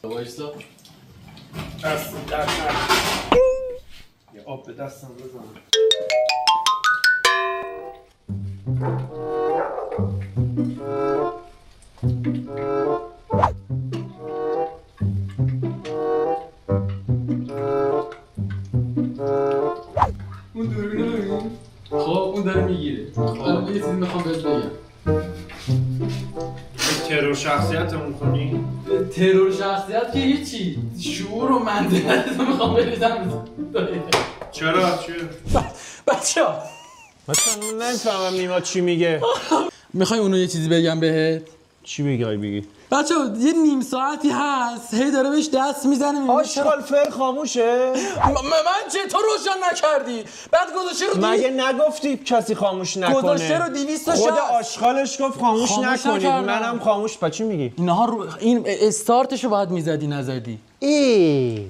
وایسا دست یه آب به دستم بزنم. اون دوربینو ببین. خب اون داره میگیره. الان یه چیزی میخوام بهت بگم. ترور شخصیتمون کنی؟ ترور شخصیت که هیچی. شعور و منطقت رو میخوام بریزم. چرا؟ بچه‌ها مثلا نمیفهمم نیما چی میگه. میخوای اونو یه چیزی بگم بهت؟ چی میگی بگی؟ بچه‌ها یه نیم ساعتی هست هی داره بهش دست میزنه. آشغال فر خاموشه؟ من چطور روشن نکردی؟ بعد گذاشته رو مگه نگفتی کسی خاموش نکنه؟ گذاشته رو 260. خود آشغالش گفت خاموش نکنید. نکردم. منم خاموش. چی میگی؟ اینها رو این استارتشو باید میزدی نزدی. ای